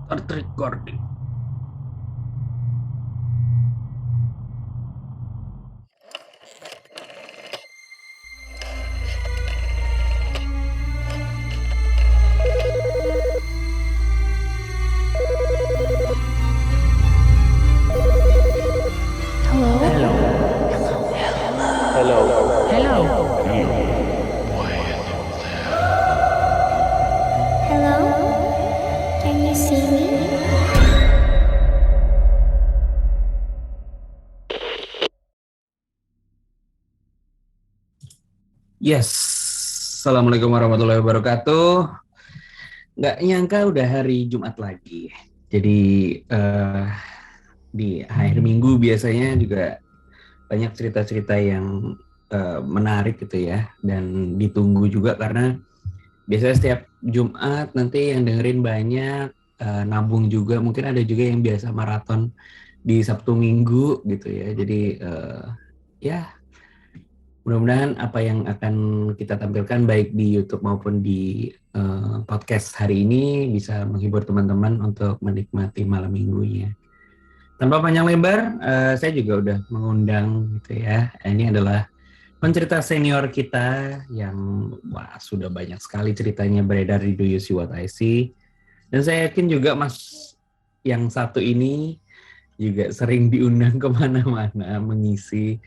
Start recording. Hello? Can you see me? Yes. Assalamualaikum warahmatullahi wabarakatuh. Nggak nyangka udah hari Jumat lagi. Jadi eh, di akhir minggu biasanya juga banyak cerita-cerita yang menarik gitu ya. Dan ditunggu juga karena biasanya setiap Jumat nanti yang dengerin banyak, nabung juga. Mungkin ada juga yang biasa maraton di Sabtu Minggu gitu ya. Jadi ya mudah-mudahan apa yang akan kita tampilkan baik di YouTube maupun di podcast hari ini bisa menghibur teman-teman untuk menikmati malam minggunya. Tanpa panjang lebar, saya juga udah mengundang gitu ya. Ini adalah pencerita senior kita yang sudah banyak sekali ceritanya beredar di Do You See What I See. Dan saya yakin juga Mas yang satu ini juga sering diundang kemana-mana mengisi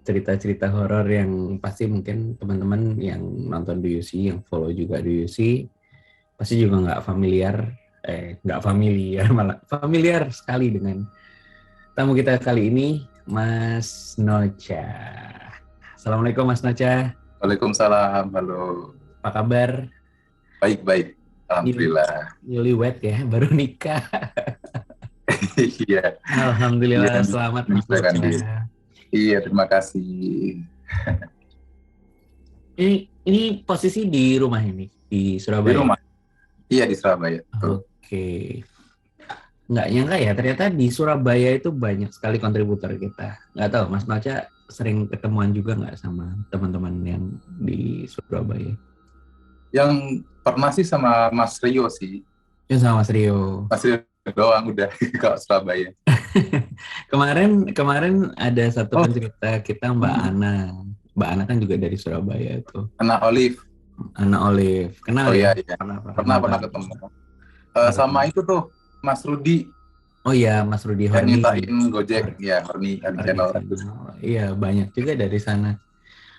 cerita-cerita horor yang pasti mungkin teman-teman yang nonton Do You See, yang follow juga Do You See, pasti juga nggak familiar, malah familiar sekali dengan tamu kita kali ini, Mas Nocha. Assalamualaikum Mas Nocha. Waalaikumsalam, halo. Apa kabar? Baik-baik, alhamdulillah. Newlywed ya, baru nikah. Iya. Alhamdulillah, Iya, selamat Mas menikahkan Nocha. diri. Iya, terima kasih. Ini posisi di rumah ini, di Surabaya. Di rumah? Iya, di Surabaya. Oke. Nggak nyangka ya, ternyata di Surabaya itu banyak sekali kontributor kita. Nggak tahu, Mas Nocha sering ketemuan juga nggak sama teman-teman yang di Surabaya? Yang pernah sih sama Mas Rio sih. Ya sama Mas Rio. Mas Rio doang udah ke Surabaya. Kemarin ada satu pencerita kita Mbak Ana. Mbak Ana kan juga dari Surabaya tuh. Ana Olive. Ana Olive. Kenal ya? Iya. Pernah ketemu. Sama itu tuh, Mas Rudi. Oh iya, Mas Rudi Yang Horni. nyiptain Gojek. Iya, Horni channel. Iya, banyak juga dari sana.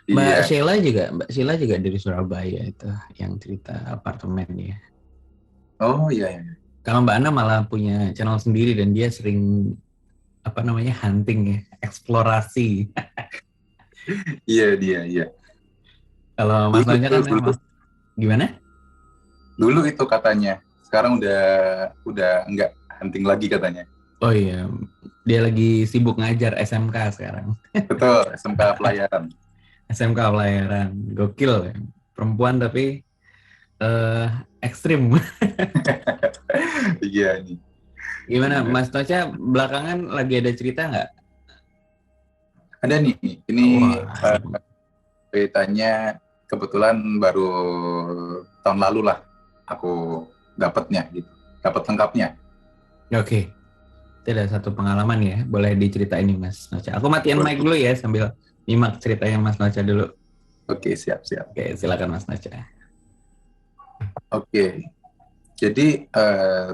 Mbak Sheila juga dari Surabaya itu, yang cerita apartemen ya. Oh iya. Kalau Mbak Ana malah punya channel sendiri dan dia sering hunting ya, eksplorasi. Iya. Kalau Mas Nocha kan memang gimana? Dulu itu katanya, sekarang udah enggak hunting lagi katanya. Oh iya, dia lagi sibuk ngajar SMK sekarang. Betul, SMK Pelayaran. SMK Pelayaran, gokil ya. Perempuan tapi ekstrim. Iya nih. Gimana Mas Nocha belakangan lagi ada cerita nggak? Ada nih, ini ceritanya kebetulan baru tahun lalu lah aku dapatnya gitu, dapat lengkapnya. Oke, itu ada satu pengalaman ya, boleh diceritain nih Mas Nocha. Aku matiin mic dulu ya sambil nyimak ceritanya Mas Nocha dulu. Oke, siap. Oke, silakan Mas Nocha. Oke, jadi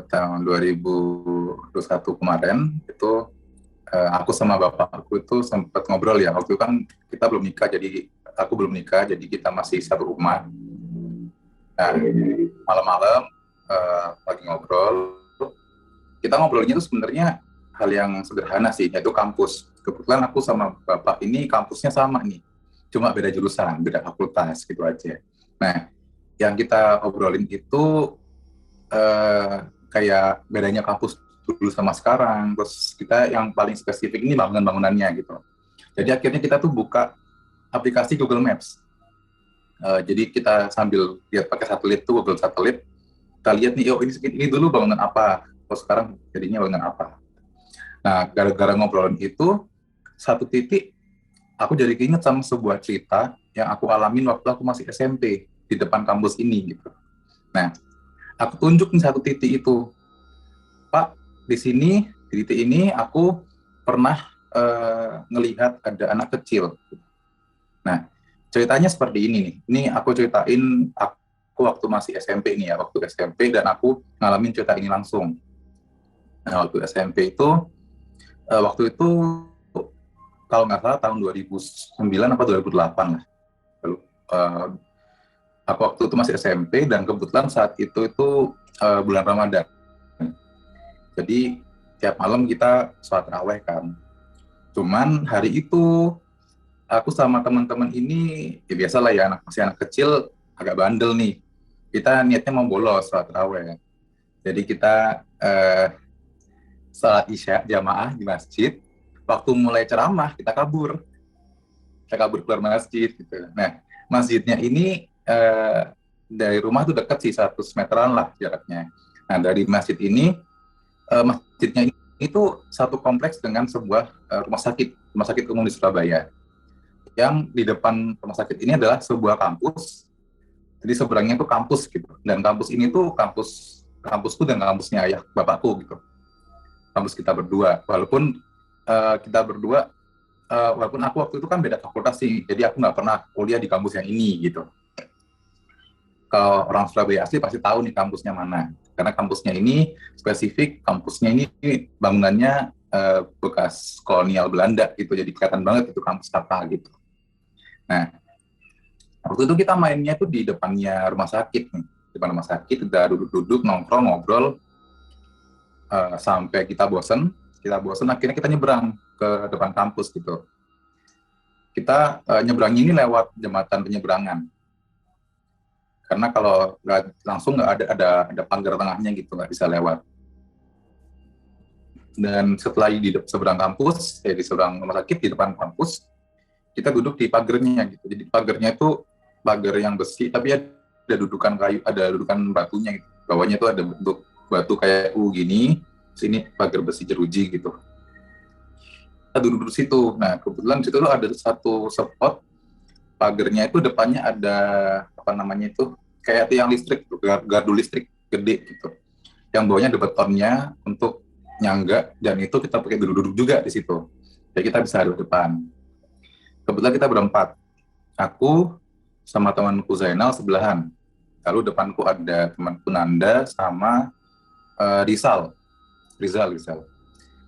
tahun 2021 kemarin itu aku sama bapakku itu sempat ngobrol ya. Waktu itu kan kita belum nikah, jadi aku belum nikah, jadi kita masih satu rumah. Nah, malam-malam lagi ngobrol, kita ngobrolnya itu sebenarnya hal yang sederhana sih, yaitu kampus. Kebetulan aku sama bapak ini kampusnya sama nih, cuma beda jurusan, beda fakultas gitu aja. Nah, yang kita obrolin itu kayak bedanya kampus dulu sama sekarang, terus kita yang paling spesifik ini bangunannya gitu. Jadi akhirnya kita tuh buka aplikasi Google Maps. Jadi kita sambil lihat pakai satelit tuh, Google Satelit, kita lihat nih, ini dulu bangunan apa, terus sekarang jadinya bangunan apa. Nah, gara-gara ngobrolin itu, satu titik aku jadi keinget sama sebuah cerita yang aku alamin waktu aku masih SMP di depan kampus ini gitu. Nah, aku tunjuk nih satu titik itu. Pak, di sini di titik ini aku pernah ngelihat ada anak kecil. Nah, ceritanya seperti ini nih. Ini aku ceritain aku waktu masih SMP nih ya, waktu SMP, dan aku ngalamin cerita ini langsung. Nah, waktu SMP itu, waktu itu kalau nggak salah tahun 2009 atau 2008 lah. Lalu, aku waktu itu masih SMP, dan kebetulan saat itu bulan Ramadan. Jadi tiap malam kita sholat raweh kan. Cuman hari itu aku sama teman-teman ini, ya biasalah ya, masih anak kecil, agak bandel nih. Kita niatnya mau bolos sholat raweh. Jadi kita sholat isya jamaah di masjid. Waktu mulai ceramah kita kabur keluar masjid gitu. Nah, masjidnya ini dari rumah tuh deket sih, 100 meteran lah jaraknya. Nah, dari masjid ini, masjidnya itu satu kompleks dengan sebuah rumah sakit umum di Surabaya. Yang di depan rumah sakit ini adalah sebuah kampus. Jadi seberangnya itu kampus gitu. Dan kampus ini tuh kampusku dan kampusnya ayah bapakku gitu. Kampus kita berdua. Walaupun kita berdua, walaupun aku waktu itu kan beda fakultas sih, jadi aku nggak pernah kuliah di kampus yang ini gitu. Kalau orang Surabaya asli pasti tahu nih kampusnya mana, karena kampusnya ini spesifik, kampusnya ini bangunannya bekas kolonial Belanda gitu, jadi kelihatan banget itu kampus apa gitu. Nah, waktu itu kita mainnya tuh di depannya rumah sakit nih, depan rumah sakit, udah duduk-duduk nongkrong ngobrol sampai kita bosen akhirnya kita nyebrang ke depan kampus gitu. Kita nyebrangnya ini lewat jembatan penyeberangan, karena kalau langsung nggak ada pagar tengahnya gitu, nggak bisa lewat. Dan setelah di seberang kampus, di seberang rumah sakit di depan kampus, kita duduk di pagernya gitu. Jadi pagernya itu pagar yang besi, tapi ada dudukan kayu, ada dudukan batunya gitu. Bawahnya itu ada bentuk batu kayak U gini, sini pagar besi jeruji gitu. Kita duduk di situ. Nah, kebetulan di situ ada satu spot pagernya itu depannya ada apa namanya itu, kayak tiang listrik, gardu listrik gede gitu. Yang bawahnya ada betonnya untuk nyangga, dan itu kita pakai duduk-duduk juga di situ. Jadi kita bisa ada di depan. Kebetulan kita berempat. Aku sama temanku Zainal sebelahan. Lalu depanku ada temanku Nanda sama Rizal.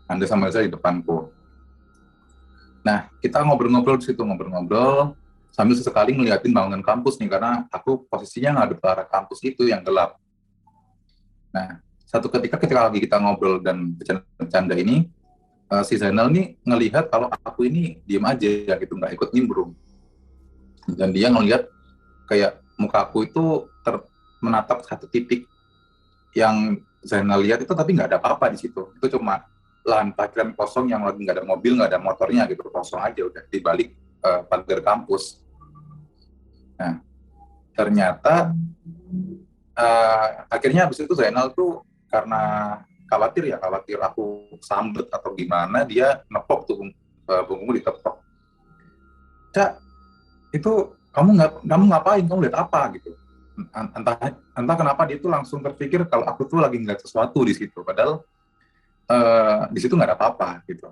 Nanda sama Rizal di depanku. Nah, kita ngobrol-ngobrol di situ, sambil sesekali ngeliatin bangunan kampus nih, karena aku posisinya ngadep ke arah kampus itu yang gelap. Nah, satu ketika lagi kita ngobrol dan bercanda ini, si Zainal nih ngelihat kalau aku ini diem aja gitu, nggak ikut nimbrung. Dan dia ngelihat kayak muka aku itu menatap satu titik yang Zainal lihat itu, tapi nggak ada apa-apa di situ. Itu cuma lahan parkiran kosong yang lagi nggak ada mobil, nggak ada motornya gitu, kosong aja udah di balik pagar kampus. Nah, ternyata akhirnya habis itu Zainal tuh karena khawatir aku sambet atau gimana, dia nepok tuh punggungku ditepok. Cak, itu kamu ngapain? Kamu lihat apa gitu? Entah kenapa dia tuh langsung terpikir kalau aku tuh lagi ngeliat sesuatu di situ, padahal di situ nggak ada apa-apa gitu.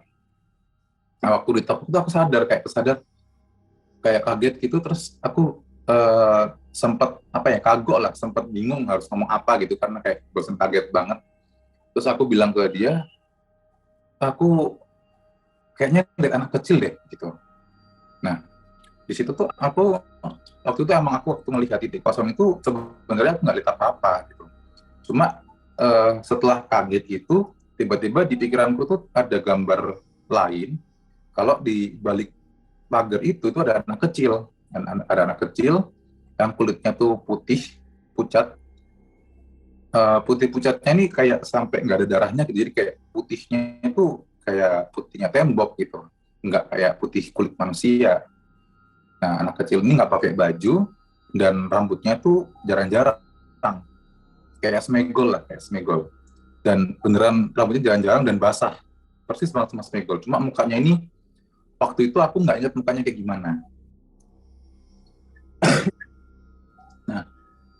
Nah, waktu ditepuk tuh aku sadar kayak kaget gitu, terus aku sempat kagok lah, sempat bingung harus ngomong apa gitu, karena kayak bosan, kaget banget. Terus aku bilang ke dia, aku kayaknya lihat anak kecil deh gitu. Nah, di situ tuh aku waktu itu emang aku waktu melihat titik kosong itu sebenarnya aku nggak lihat apa-apa gitu. Cuma setelah kaget itu, tiba-tiba di pikiranku tuh ada gambar lain, kalau di balik pagar itu tuh ada anak kecil, yang kulitnya tuh pucat, putih pucatnya ini kayak sampai nggak ada darahnya gitu, jadi kayak putihnya itu kayak putihnya tembok gitu, nggak kayak putih kulit manusia. Nah, anak kecil ini nggak pakai baju dan rambutnya tuh jarang-jarang, kayak smegol, dan beneran rambutnya jarang-jarang dan basah, persis banget sama smegol. Cuma mukanya ini waktu itu aku nggak ingat mukanya kayak gimana. Nah,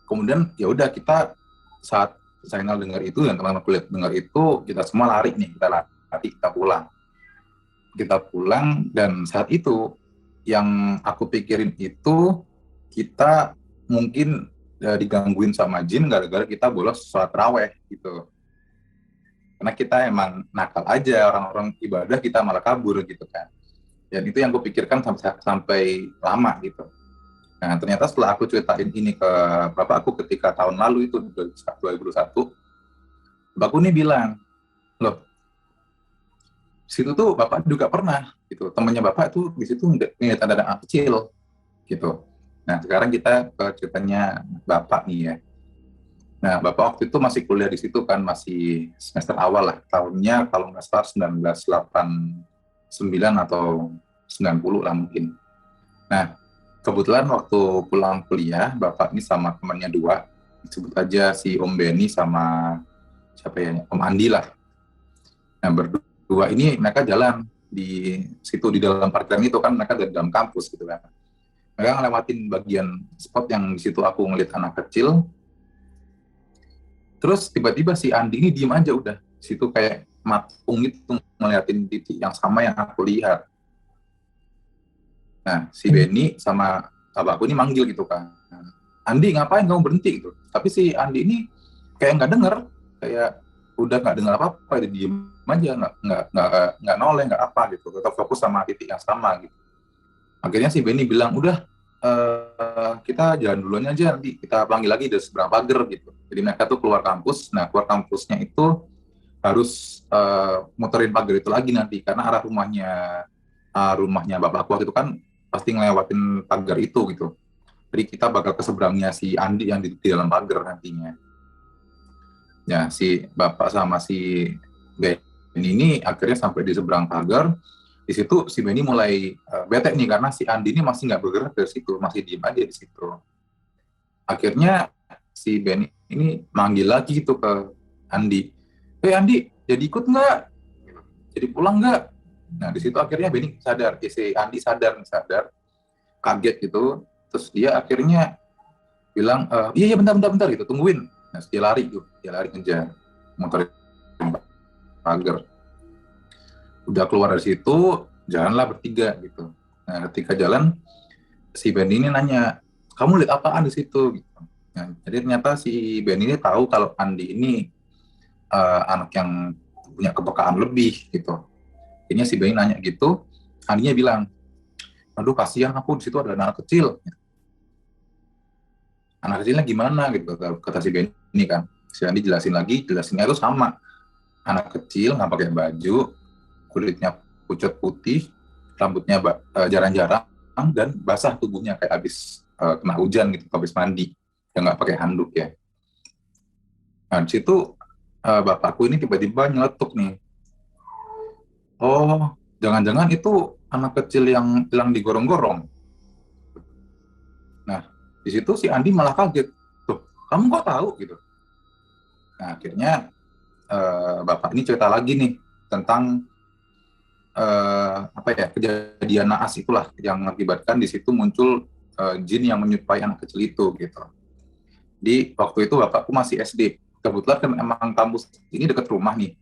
kemudian ya udah, kita saat Zainal dengar itu dan teman-teman kuliah dengar itu, kita semua lari nih, kita pulang. Kita pulang dan saat itu yang aku pikirin itu kita mungkin digangguin sama jin gara-gara kita bolos sholat raweh gitu. Karena kita emang nakal aja, orang-orang ibadah kita malah kabur gitu kan. Dan itu yang aku pikirkan sampai lama gitu. Nah, ternyata setelah aku ceritain ini ke bapak aku ketika tahun lalu itu 2021, bapakku nih bilang, loh, situ tuh bapak juga pernah gitu. Temannya bapak tuh di situ ngeliat ada anak kecil gitu. Nah, sekarang kita ke ceritanya bapak nih ya. Nah, bapak waktu itu masih kuliah di situ kan, masih semester awal lah. Tahunnya kalau nggak salah 1989 atau 90 lah mungkin. Nah, kebetulan waktu pulang kuliah, bapak ini sama temannya dua, disebut aja si Om Benny sama siapa ya, Om Andi lah. Nah, berdua ini mereka jalan di situ di dalam parkiran itu kan, mereka dari dalam kampus gitu kan. Mereka ngelewatin bagian spot yang di situ aku ngeliat anak kecil. Terus tiba-tiba si Andi ini diem aja udah. Situ kayak matung gitu ngeliatin titik yang sama yang aku lihat. Nah, si Benny sama abahku ini manggil gitu kan. Andi, ngapain kamu berhenti gitu. Tapi si Andi ini kayak nggak denger, kayak udah nggak dengar apa-apa, dia diem aja, nggak noleh, nggak apa gitu. Tetap fokus sama titik yang sama gitu. Akhirnya si Benny bilang, udah kita jalan duluan aja, nanti kita panggil lagi dari seberang pagar gitu. Jadi mereka tuh keluar kampus. Nah, keluar kampusnya itu harus muterin pagar itu lagi nanti, karena arah rumahnya bapakku waktu itu kan pasti ngelewatin pagar itu gitu. Jadi kita bakal ke seberangnya si Andi yang di dalam pagar nantinya. Ya, si bapak sama si Benny ini akhirnya sampai di seberang pagar. Di situ si Benny mulai bete nih karena si Andi ini masih nggak bergerak dari situ, masih diem aja di situ. Akhirnya si Benny ini manggil lagi gitu ke Andi, Andi, jadi ikut nggak? Jadi pulang nggak? Nah, di situ akhirnya Benny sadar, si Andi sadar, kaget gitu. Terus dia akhirnya bilang, iya bentar gitu, tungguin. Nah, dia lari ngejar, motor pagar. Udah keluar dari situ, jalanlah bertiga gitu. Nah, ketika jalan, si Benny ini nanya, kamu lihat apaan di situ? Gitu. Nah, jadi ternyata si Benny ini tahu kalau Andi ini anak yang punya kepekaan lebih gitu. Akhirnya si Benny nanya gitu, Andinya bilang, aduh kasihan aku, di situ ada anak kecil. Anak kecilnya gimana gitu, kata si Benny kan. Si Andi jelasinnya itu sama. Anak kecil nggak pakai baju, kulitnya pucat putih, rambutnya jarang-jarang, dan basah tubuhnya kayak habis kena hujan gitu, habis mandi, yang nggak pakai handuk ya. Nah, di situ bapakku ini tiba-tiba nyeletuk nih, oh jangan-jangan itu anak kecil yang hilang digorong-gorong. Nah, di situ si Andi malah kaget, tuh kamu kok tahu gitu. Nah, akhirnya bapak ini cerita lagi nih tentang kejadian naas itulah yang mengakibatkan di situ muncul jin yang menyerupai anak kecil itu gitu. Di waktu itu bapakku masih SD. Kebetulan kan emang kampus ini dekat rumah nih.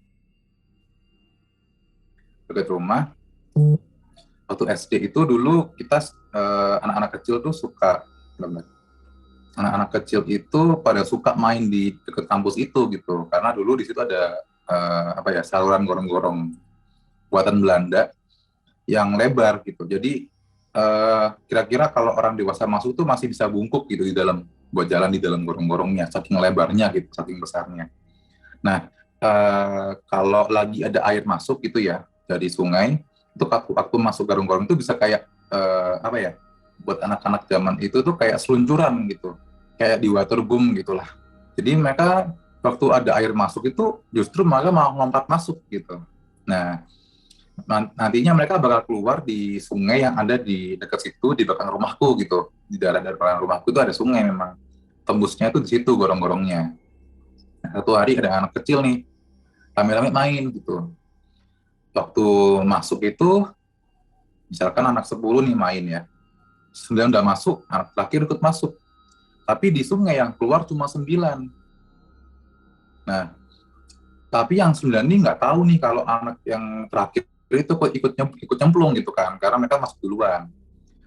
Dekat rumah. Waktu SD itu dulu kita anak-anak kecil tuh suka, anak-anak kecil itu pada suka main di dekat kampus itu gitu. Karena dulu di situ ada saluran gorong-gorong buatan Belanda yang lebar gitu. Jadi kira-kira kalau orang dewasa masuk tuh masih bisa bungkuk gitu di dalam, buat jalan di dalam gorong-gorongnya, saking lebarnya gitu, saking besarnya. Nah, kalau lagi ada air masuk gitu ya dari sungai, itu waktu masuk gorong-gorong itu bisa kayak buat anak-anak zaman itu tuh kayak seluncuran gitu, kayak di water boom gitulah. Jadi mereka waktu ada air masuk itu justru mereka mau lompat masuk gitu. Nah, nantinya mereka bakal keluar di sungai yang ada di dekat situ, di belakang rumahku gitu. Di daerah belakang rumahku itu ada sungai memang. Tembusnya itu di situ gorong-gorongnya. Nah, satu hari ada anak kecil nih, rame-rame main gitu. Waktu masuk itu, misalkan anak 10 nih main ya. 9 udah masuk, anak terakhir ikut masuk. Tapi di sungai yang keluar cuma 9. Nah, tapi yang 9 ini nggak tahu nih kalau anak yang terakhir itu kok ikut nyemplung gitu kan, karena mereka masuk duluan.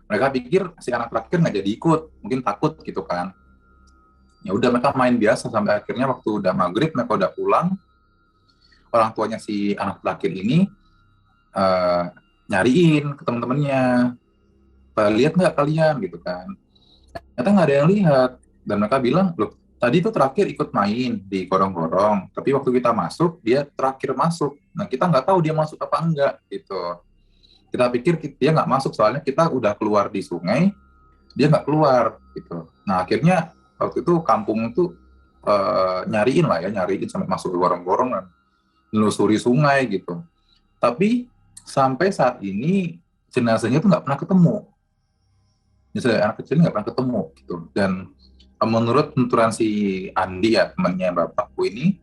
Mereka pikir si anak terakhir nggak jadi ikut, mungkin takut gitu kan. Ya udah mereka main biasa sampai akhirnya waktu udah maghrib mereka udah pulang. Orang tuanya si anak terakhir ini uh, nyariin ke teman-temannya, lihat nggak kalian gitu kan. Ternyata nggak ada yang lihat dan mereka bilang, loh tadi tuh terakhir ikut main di gorong-gorong, tapi waktu kita masuk dia terakhir masuk. Nah kita nggak tahu dia masuk apa enggak gitu. Kita pikir dia nggak masuk soalnya kita udah keluar di sungai, dia nggak keluar gitu. Nah akhirnya waktu itu kampung itu nyariin lah ya, nyariin sampai masuk ke gorong-gorong dan menelusuri sungai gitu. Tapi sampai saat ini jenazahnya tuh nggak pernah ketemu. Jenazah anak kecil nggak pernah ketemu gitu. Dan menurut penuturan si Andi ya temannya bapakku ini,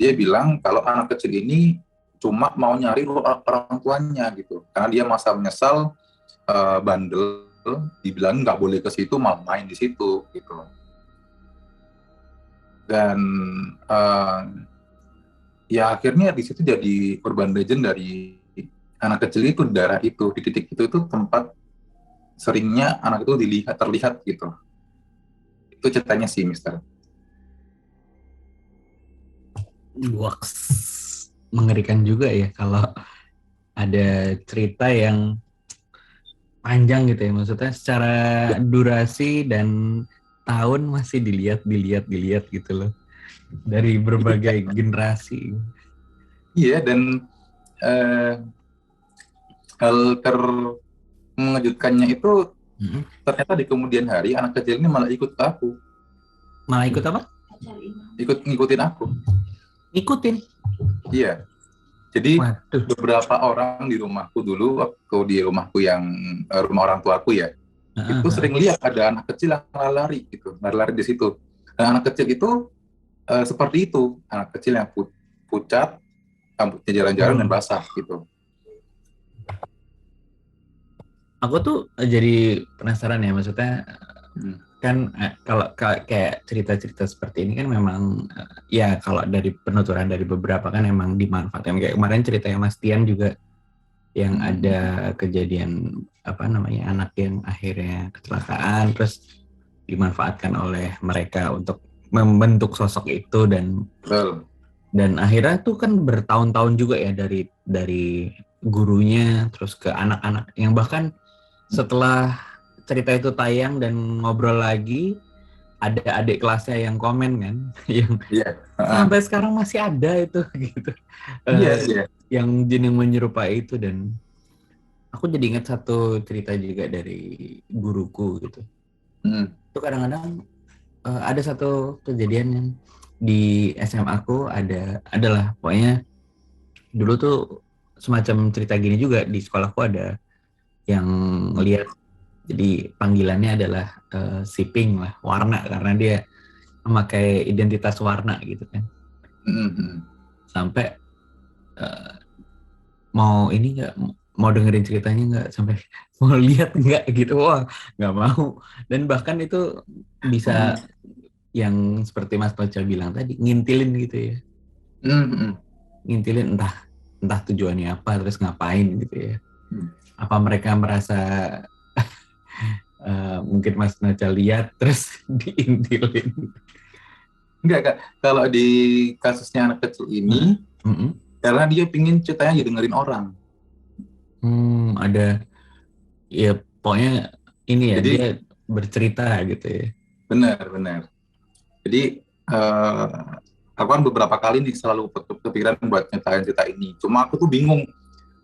dia bilang kalau anak kecil ini cuma mau nyari orang tuanya gitu, karena dia masa menyesal bandel, dibilang nggak boleh ke situ malah main di situ gitu. Dan ya akhirnya di situ jadi urban legend dari anak kecil itu, daerah itu di titik itu tempat seringnya anak itu terlihat gitu. Itu ceritanya sih, Mister. Wah, mengerikan juga ya kalau ada cerita yang panjang gitu ya, maksudnya secara durasi dan tahun masih dilihat gitu loh dari berbagai generasi. Iya, dan hal mengejutkannya itu ternyata di kemudian hari anak kecil ini malah ikut ke aku. Malah ikut apa? Ikut ngikutin aku. Ngikutin? Iya. Jadi Waduh. beberapa orang di rumahku dulu, waktu di rumahku yang rumah orang tuaku ya, itu sering lihat ada anak kecil yang lari gitu, lari di situ. Dan anak kecil itu seperti itu, anak kecil yang pucat, rambutnya jarang-jarang dan basah gitu. Aku tuh jadi penasaran ya, maksudnya kan kalau kayak cerita-cerita seperti ini kan memang ya kalau dari penuturan dari beberapa kan emang dimanfaatkan, kayak kemarin ceritanya Mas Tian juga yang ada kejadian apa namanya anak yang akhirnya kecelakaan terus dimanfaatkan oleh mereka untuk membentuk sosok itu dan akhirnya tuh kan bertahun-tahun juga ya dari gurunya terus ke anak-anak yang bahkan setelah cerita itu tayang dan ngobrol lagi ada adik kelasnya yang komen kan yang sampai sekarang masih ada itu gitu yang jin yang menyerupai itu. Dan aku jadi ingat satu cerita juga dari guruku gitu. Itu kadang-kadang ada satu kejadian yang di SMA aku adalah pokoknya dulu tuh semacam cerita gini juga di sekolahku ada yang ngelihat, jadi panggilannya adalah Siping lah, warna, karena dia memakai identitas warna gitu kan. Sampai mau ini nggak, mau dengerin ceritanya nggak, sampai mau lihat nggak gitu, wah nggak mau. Dan bahkan itu bisa yang seperti Mas Pacal bilang tadi, ngintilin gitu ya. Ngintilin entah tujuannya apa, terus ngapain gitu ya. Apa mereka merasa mungkin Mas Nacal lihat terus diintilin? Enggak, Kak. Kalau di kasusnya anak kecil ini, karena dia pingin ceritanya didengerin orang. Ada, ya pokoknya ini ya, jadi, dia bercerita gitu ya. Benar. Jadi aku kan beberapa kali nih selalu kepikiran buat nyeritain cerita ini. Cuma aku tuh bingung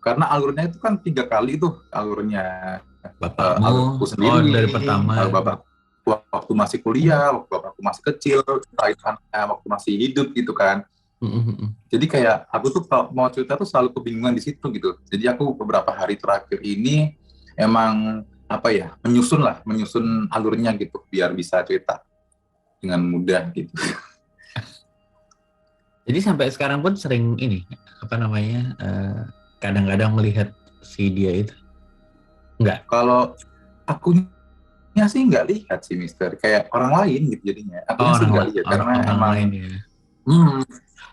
karena alurnya itu kan 3 kali tuh alurnya. Bapakmu, alurku sendiri, dari pertama. Bapak waktu masih kuliah, waktu bapakku masih kecil, waktu masih hidup gitu kan. Jadi kayak aku tuh kalau mau cerita tuh selalu kebingungan di situ gitu. Jadi aku beberapa hari terakhir ini emang apa ya, menyusun alurnya gitu biar bisa cerita dengan mudah gitu. Jadi sampai sekarang pun sering ini apa namanya kadang-kadang melihat si dia itu? Enggak. Kalau akunya sih nggak lihat sih, Mister. Kayak orang lain gitu jadinya. Akunya sih nggak lihat karena emang lain, ya. Hmm,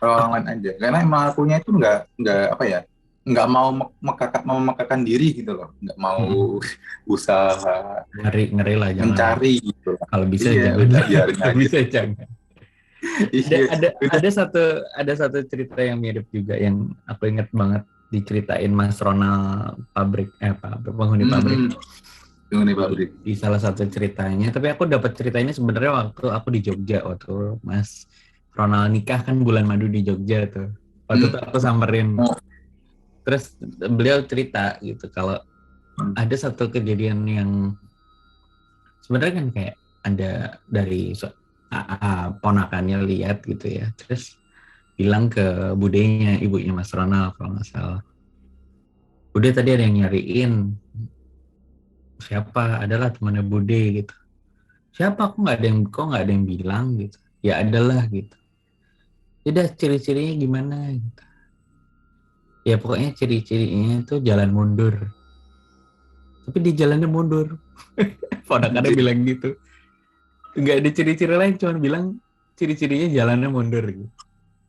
orang lain aja. Karena emang akunya itu nggak apa ya, nggak mau memekakan diri gitu loh, nggak mau Mm-mm. usaha Ngeri ngeri lah, jangan lah. mencari gitu. Kalau bisa Iya, jangan udah lah. biarin Kalau aja. bisa jangan. ada Iya, ada udah. ada satu cerita yang mirip juga yang aku ingat banget, diceritain Mas Ronald penghuni pabrik Hmm, tunggu nih di, pabrik. di salah satu ceritanya. Tapi aku dapat cerita ini sebenarnya waktu aku di Jogja, waktu Mas Ronald nikah kan bulan madu di Jogja tuh. Waktu itu Hmm, aku samperin, oh, terus beliau cerita gitu kalau hmm, ada satu kejadian yang sebenarnya kan kayak ada dari ponakannya lihat gitu ya, terus bilang ke budenya, ibunya Mas Ronald kalau nggak salah, Bude tadi ada yang nyariin, siapa, adalah temannya Bude gitu. Siapa, kok nggak ada yang bilang gitu. Ya adalah gitu. Udah, ciri-cirinya gimana gitu. Ya pokoknya ciri-cirinya itu jalan mundur, tapi di jalannya mundur. Ponakannya anjir. bilang gitu, nggak ada ciri-ciri lain, cuma bilang ciri-cirinya jalannya mundur gitu.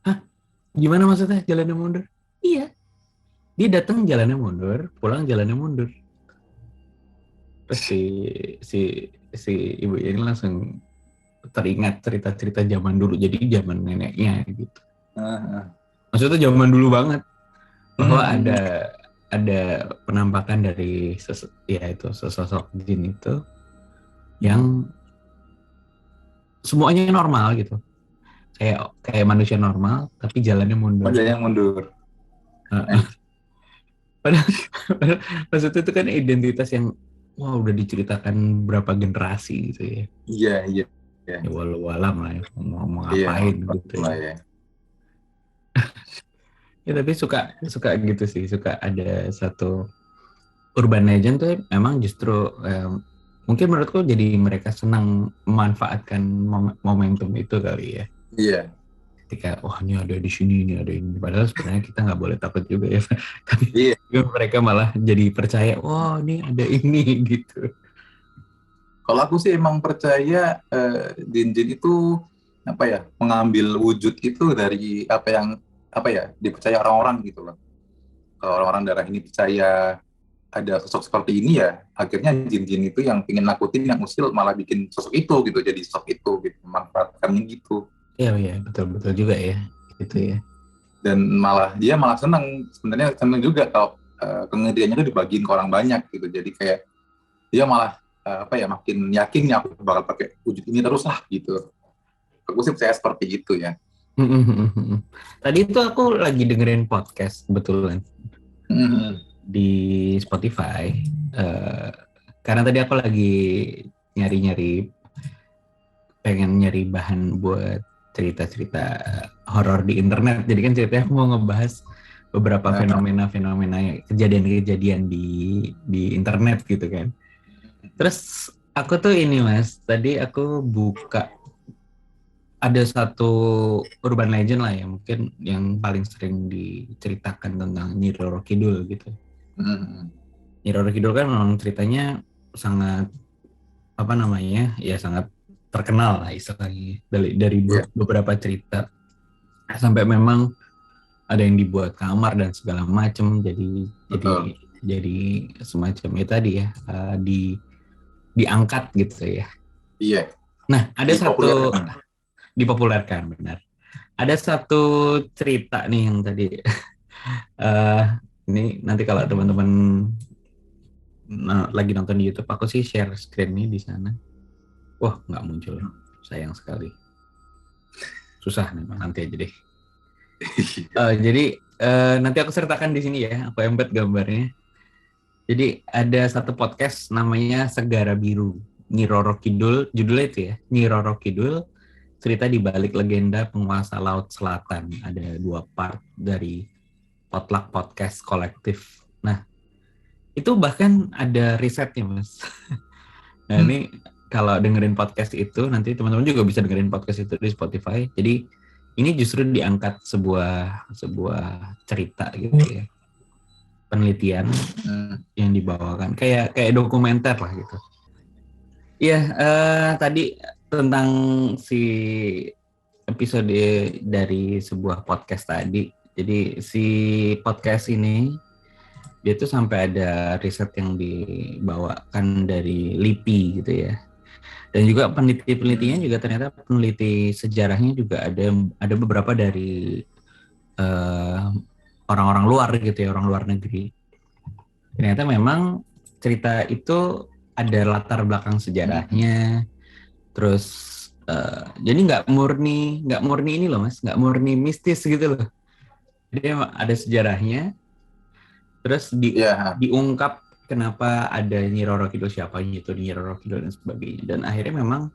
Hah, gimana maksudnya jalannya mundur? Iya, dia datang jalannya mundur, pulang jalannya mundur. Terus si si ibu ini langsung teringat cerita-cerita zaman dulu, jadi zaman neneknya gitu. Ah, Maksudnya zaman dulu banget, bahwa hmm, ada penampakan dari sesosok jin itu hmm. yang semuanya normal gitu, kayak kayak manusia normal tapi jalannya mundur. Ada yang mundur. Heeh. Padahal, padahal maksudnya itu kan identitas yang wah udah diceritakan berapa generasi gitu ya. Iya, iya, iya, Ya walau alam lah ya, mau iya, ngapain gitu lah ya. ya. Ya tapi suka suka gitu sih, suka ada satu urban legend tuh memang justru mungkin menurutku jadi mereka senang memanfaatkan momentum itu kali ya. Iya, Ketika wah ini ada di sini, ini ada ini, padahal sebenarnya kita nggak boleh takut juga ya. Tapi iya. mereka malah jadi percaya, wah ini ada ini gitu. Kalau aku sih emang percaya jin-jin itu apa ya, mengambil wujud itu dari apa ya dipercaya orang-orang gitu loh. Kalau orang-orang daerah ini percaya ada sosok seperti ini ya, akhirnya jin-jin itu yang pingin nakutin yang usil malah bikin sosok itu gitu, jadi sosok itu gitu, memanfaatkannya gitu. Iya iya, betul betul juga ya gitu ya. Dan malah dia malah senang, sebenarnya senang juga kalau kengeriannya itu dibagiin ke orang banyak gitu. Jadi kayak dia malah apa ya, makin yakin ya aku bakal pakai wujud ini terus lah gitu. Aku sih percaya seperti itu ya. Tadi itu aku lagi dengerin podcast kebetulan Hmm. di Spotify, eh, karena tadi aku lagi nyari-nyari, pengen nyari bahan buat cerita-cerita horor di internet. Jadi kan ceritanya aku mau ngebahas beberapa Nah, fenomena-fenomena, kejadian-kejadian di internet gitu kan. Terus aku tuh ini Mas, tadi aku buka ada satu urban legend lah ya, mungkin yang paling sering diceritakan tentang Nyi Roro Kidul gitu. hmm. Nyi Roro Kidul kan memang ceritanya sangat apa namanya ya, sangat terkenal lah istilahnya dari Iya, beberapa cerita, sampai memang ada yang dibuat kamar dan segala macam, jadi betul. jadi semacam ya tadi ya, diangkat gitu ya. Iya, Nah ada satu, dipopulerkan. dipopulerkan benar. Ada satu cerita nih yang tadi eh ini nanti kalau teman-teman lagi nonton di YouTube, aku sih share screen nih di sana. Wah, nggak muncul. Sayang sekali. Susah memang, nanti aja deh. Jadi nanti aku sertakan di sini ya, aku embed gambarnya. Jadi ada satu podcast namanya Segara Biru, Nyi Roro Kidul, judulnya itu ya, Nyi Roro Kidul, cerita di balik legenda penguasa Laut Selatan. Ada 2 part dari Potluck Podcast Kolektif. Nah, itu bahkan ada risetnya, Mas. Nah, Hmm. ini kalau dengerin podcast itu, nanti teman-teman juga bisa dengerin podcast itu di Spotify. Jadi, ini justru diangkat sebuah sebuah cerita gitu ya. Penelitian Hmm. yang dibawakan kayak kayak dokumenter lah gitu. Iya, tadi tentang si episode dari sebuah podcast tadi. Jadi si podcast ini dia tuh sampai ada riset yang dibawakan dari LIPI gitu ya. Dan juga peneliti-penelitinya juga ternyata peneliti sejarahnya juga ada beberapa dari orang-orang luar gitu ya, orang luar negeri. Ternyata memang cerita itu ada latar belakang sejarahnya, terus jadi nggak murni ini loh mas, nggak murni mistis gitu loh. Jadi emang ada sejarahnya, terus diungkap kenapa ada Nyi Roro Kidul, siapa itu Nyi Roro Kidul dan sebagainya. Dan akhirnya memang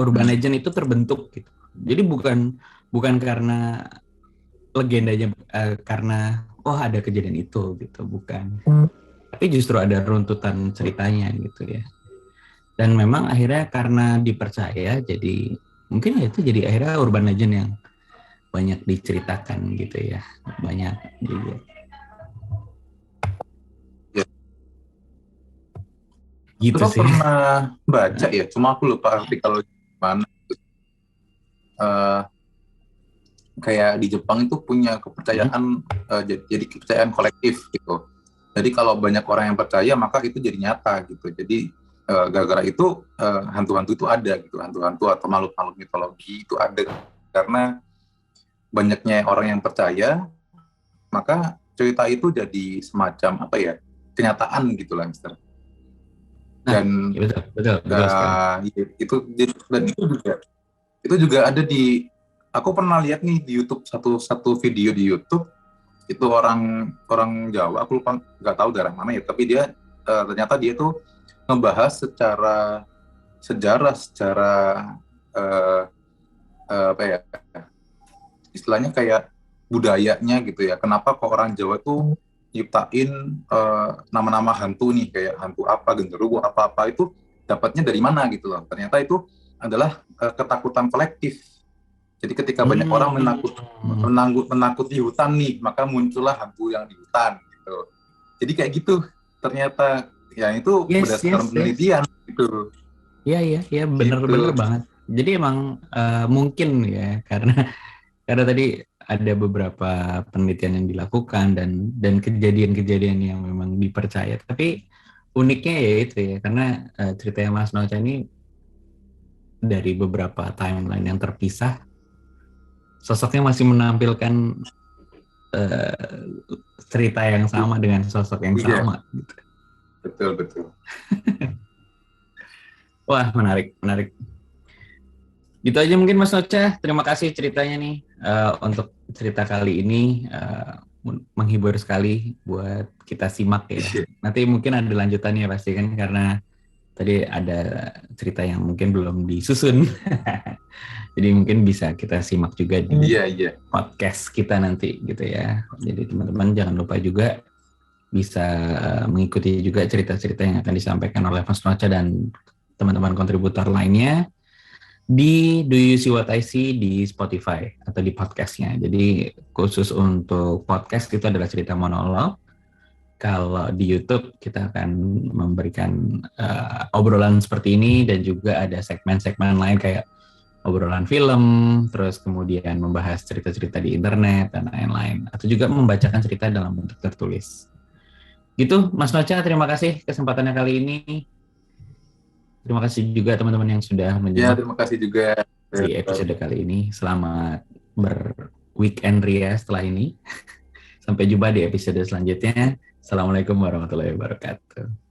urban legend itu terbentuk gitu. Jadi bukan karena legendanya, karena ada kejadian itu gitu, bukan. Tapi justru ada runtutan ceritanya gitu ya. Dan memang akhirnya karena dipercaya, jadi mungkin ya itu jadi akhirnya urban legend yang banyak diceritakan gitu ya, banyak juga. Gitu sih. Pernah baca ya, cuma aku lupa artikel mana. Kayak di Jepang itu punya kepercayaan, jadi kepercayaan kolektif gitu. Jadi kalau banyak orang yang percaya, maka itu jadi nyata gitu. Jadi gara-gara itu hantu-hantu itu ada gitu, hantu-hantu atau makhluk-makhluk mitologi itu ada karena banyaknya orang yang percaya, maka cerita itu jadi semacam apa ya, kenyataan gitulah, Mister. Dan betul itu juga ada di, aku pernah lihat nih di YouTube, satu video di YouTube itu orang Jawa, aku lupa, nggak tahu daerah mana ya, tapi dia ternyata dia tuh ngebahas secara sejarah, secara apa ya, istilahnya kayak budayanya gitu ya, kenapa kok orang Jawa tuh nyiptain nama-nama hantu nih, kayak hantu apa, genderuwo apa-apa, itu dapatnya dari mana gitu loh. Ternyata itu adalah ketakutan kolektif. Jadi ketika banyak orang menakuti hutan nih, maka muncullah hantu yang di hutan gitu. Jadi kayak gitu ternyata, ya itu berdasarkan penelitian gitu. Iya benar banget. Jadi emang mungkin ya karena tadi ada beberapa penelitian yang dilakukan dan kejadian-kejadian yang memang dipercaya. Tapi uniknya ya itu ya, karena ceritanya Mas Nocha ini dari beberapa timeline yang terpisah, sosoknya masih menampilkan cerita yang sama dengan sosok yang sama. Gitu. Betul. Wah, menarik. Gitu aja mungkin Mas Nocha. Terima kasih ceritanya nih untuk cerita kali ini, menghibur sekali buat kita simak ya. Nanti mungkin ada lanjutannya pasti kan, karena tadi ada cerita yang mungkin belum disusun. Jadi mungkin bisa kita simak juga di podcast kita nanti gitu ya. Jadi teman-teman jangan lupa juga bisa mengikuti juga cerita-cerita yang akan disampaikan oleh Mas Nocha dan teman-teman kontributor lainnya di Do You See What I See di Spotify atau di podcastnya. Jadi khusus untuk podcast itu adalah cerita monolog. Kalau di YouTube kita akan memberikan obrolan seperti ini, dan juga ada segmen-segmen lain kayak obrolan film, terus kemudian membahas cerita-cerita di internet dan lain-lain, atau juga membacakan cerita dalam bentuk tertulis. Gitu Mas Nocha, terima kasih kesempatannya kali ini. Terima kasih juga teman-teman yang sudah menyimak. Terima kasih juga di episode kali ini. Selamat berweekend ria setelah ini. Sampai jumpa di episode selanjutnya. Assalamualaikum warahmatullahi wabarakatuh.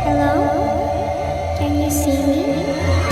Hello? Can you see me?